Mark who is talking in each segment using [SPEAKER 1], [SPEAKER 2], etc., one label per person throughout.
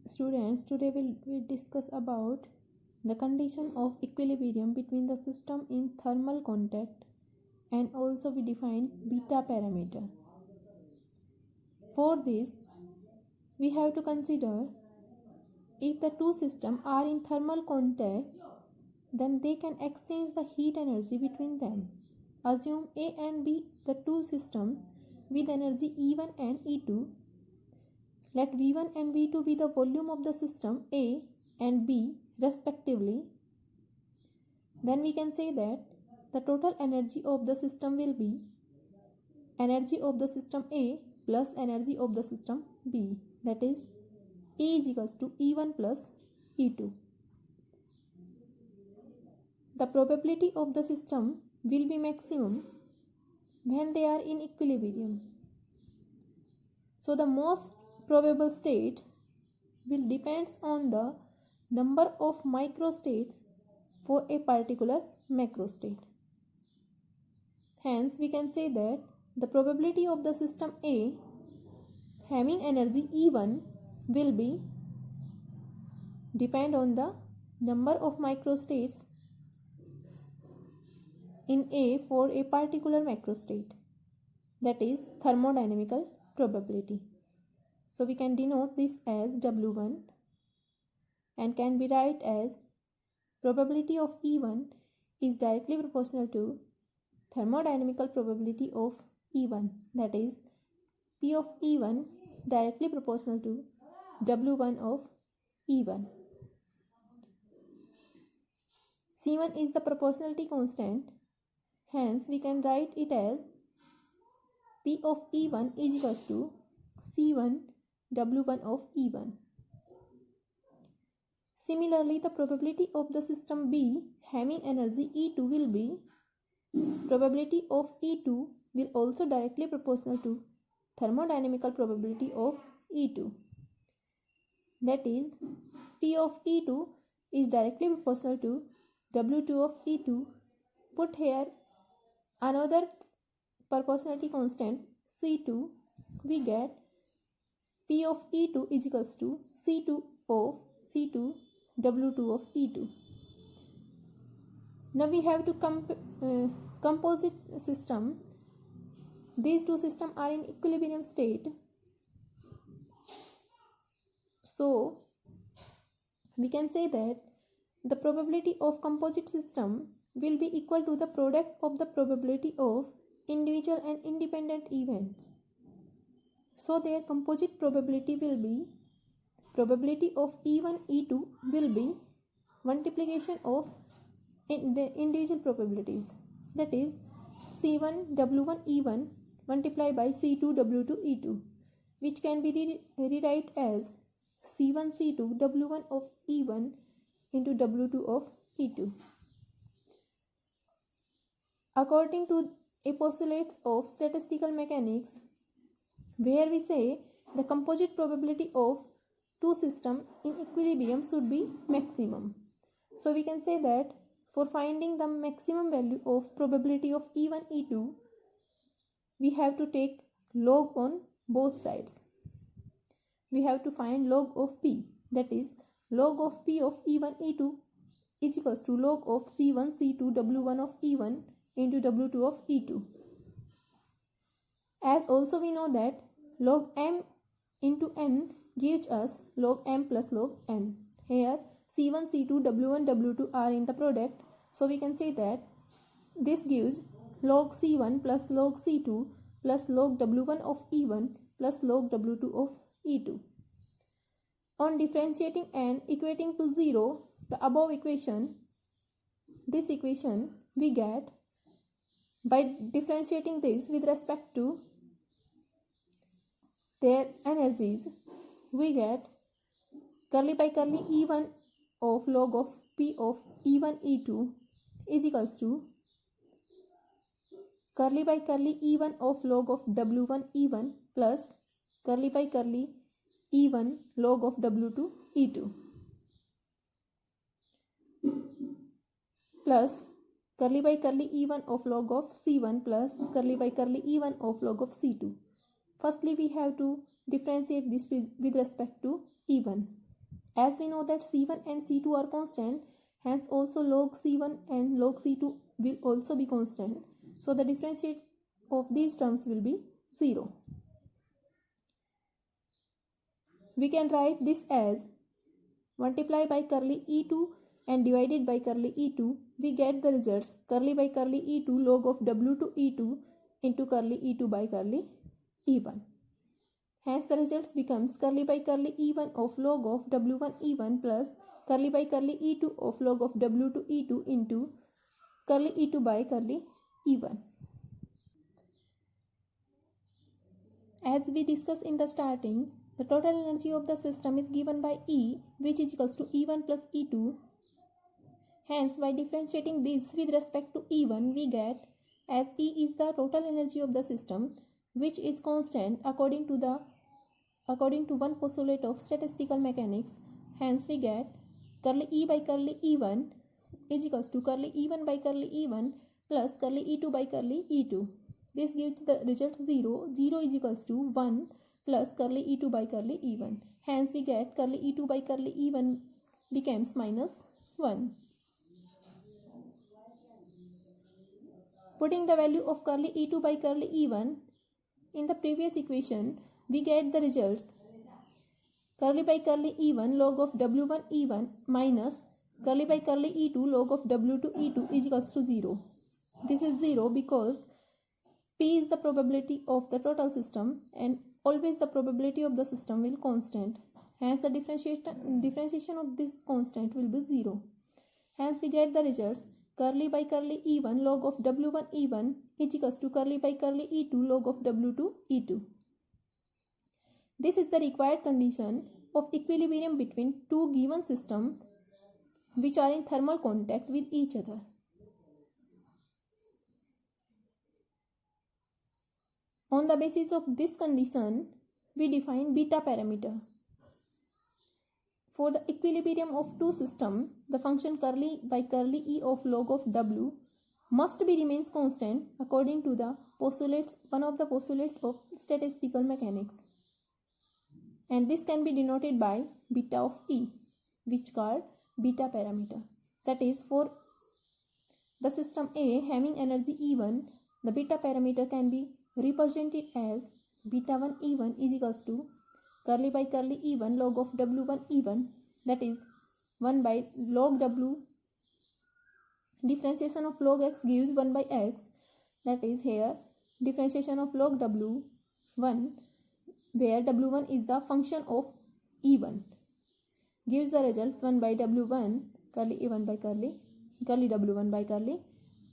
[SPEAKER 1] Students, today we discuss about the condition of equilibrium between the system in thermal contact, and also we define beta parameter. For this, we have to consider if the two systems are in thermal contact, then they can exchange the heat energy between them. Assume A and B, the two systems with energy E1 and E2. Let V1 and V2 be the volume of the system A and B respectively. Then we can say that the total energy of the system will be energy of the system A plus energy of the system B, that is E is equals to E1 plus E2. The probability of the system will be maximum when they are in equilibrium. So the most probable state will depends on the number of microstates for a particular macrostate. Hence we can say that the probability of the system A having energy E1 will be depend on the number of microstates in A for a particular macrostate, that is thermodynamical probability. So we can denote this as W1 and can be write as probability of E1 is directly proportional to thermodynamical probability of E1, that is P of E1 directly proportional to W1 of E1. C1 is the proportionality constant, hence we can write it as P of E1 is equals to C1 W1 of E1. Similarly, the probability of the system B having energy E2 will be probability of E2 will also directly proportional to thermodynamical probability of E2. That is, P of E2 is directly proportional to W2 of E2. Put here another proportionality constant C2, we get P of E2 is equals to C2 of C2 W2 of E2. Now we have to composite system. These two systems are in equilibrium state. So we can say that the probability of composite system will be equal to the product of the probability of individual and independent events. So their composite probability will be probability of E1 E2 will be multiplication of the individual probabilities, that is C1 W1 E1 multiplied by C2 W2 E2, which can be rewrite as C1 C2 W1 of E1 into W2 of E2. According to a postulates of statistical mechanics, where we say the composite probability of two systems in equilibrium should be maximum. So we can say that for finding the maximum value of probability of E1 E2, we have to take log on both sides. We have to find log of P, that is log of P of E1 E2 is equals to log of C1 C2 W1 of E1 into W2 of E2. As also we know that log M into N gives us log M plus log N. Here C1 C2 W1 W2 are in the product, so we can say that this gives log C1 plus log C2 plus log W1 of E1 plus log W2 of E2. On differentiating and equating to 0 the above equation, this equation we get by differentiating this with respect to their energies, we get curly by curly E1 of log of P of E1 E2 is equals to curly by curly E1 of log of W1 E1 plus curly by curly E1 log of W2 E2 plus curly by curly E1 of log of C1 plus curly by curly E1 of log of C2. Firstly, we have to differentiate this with respect to E1. As we know that C1 and C2 are constant, hence also log C1 and log C2 will also be constant. So the differentiate of these terms will be 0. We can write this as multiply by curly E2 and divided by curly E2, we get the results curly by curly E2 log of W2 E2 into curly E2 by curly E1. Hence the results becomes curly by curly E1 of log of W1 E1 plus curly by curly E2 of log of W2 E2 into curly E2 by curly E1. As we discussed in the starting, the total energy of the system is given by E, which is equals to E1 plus E2. Hence, by differentiating this with respect to E1, we get as E is the total energy of the system, which is constant according to one postulate of statistical mechanics. Hence, we get curly E by curly E1 is equals to curly E1 by curly E1 plus curly E2 by curly E2. This gives the result 0. 0 is equals to 1 plus curly E2 by curly E1. Hence, we get curly E2 by curly E1 becomes minus 1. Putting the value of curly E2 by curly E1 in the previous equation, we get the results curly by curly E1 log of W1 E1 minus curly by curly E2 log of W2 E2 is equals to 0. This is 0 because P is the probability of the total system and always the probability of the system will constant. Hence the differentiation of this constant will be 0. Hence we get the results curly by curly E1 log of W1 E1 is equals to curly by curly E2 log of W2 E2. This is the required condition of equilibrium between two given systems which are in thermal contact with each other. On the basis of this condition, we define beta parameter. For the equilibrium of two systems, the function curly by curly E of log of W must be remains constant according to the one of the postulates of statistical mechanics. And this can be denoted by beta of E, which called beta parameter. That is, for the system A having energy E1, the beta parameter can be represented as beta 1 E1 is equals to curly by curly E1 log of W1 E1, that is 1 by log W. Differentiation of log x gives 1 by x, that is here differentiation of log W1 where W1 is the function of E1 gives the result 1 by W1 curly E1 by curly W1 by curly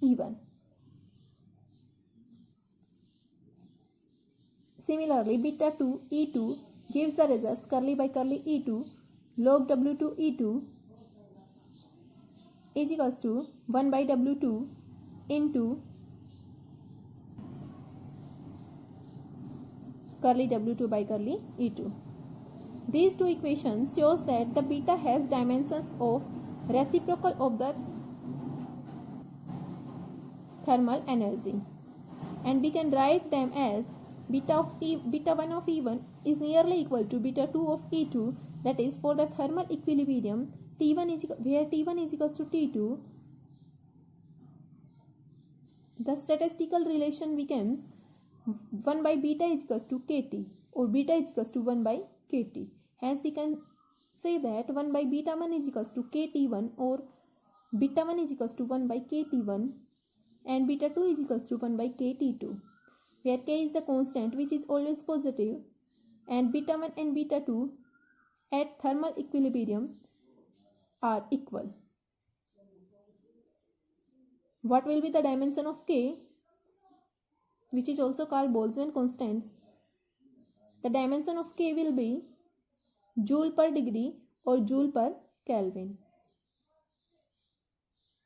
[SPEAKER 1] E1. Similarly, beta 2 E2 gives the results curly by curly E2 log W2 E2 is equals to 1 by W2 into curly W2 by curly E2. These two equations shows that the beta has dimensions of reciprocal of the thermal energy, and we can write them as beta 1 of E1 is nearly equal to beta 2 of E2, that is, for the thermal equilibrium where T1 is equals to T2, the statistical relation becomes 1 by beta is equals to Kt, or beta is equals to 1 by Kt. Hence we can say that 1 by beta 1 is equals to Kt1, or beta 1 is equals to 1 by Kt1, and beta 2 is equals to 1 by Kt2, where K is the constant which is always positive, and beta 1 and beta 2 at thermal equilibrium are equal. What will be the dimension of K, which is also called Boltzmann constants? The dimension of K will be joule per degree or joule per Kelvin.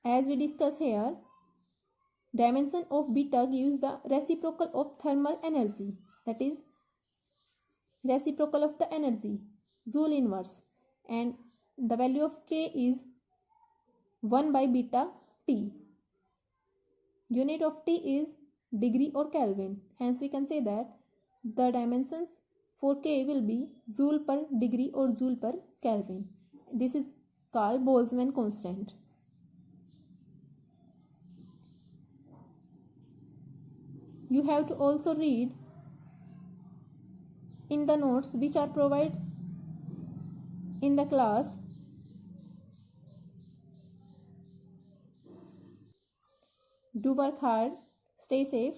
[SPEAKER 1] As we discuss here, dimension of beta gives the reciprocal of thermal energy, that is reciprocal of the energy, joule inverse, and the value of K is 1 by beta T. Unit of T is degree or Kelvin. Hence we can say that the dimensions for K will be joule per degree or joule per Kelvin. This is called Boltzmann constant. You have to also read in the notes which are provided in the class. Do work hard, stay safe.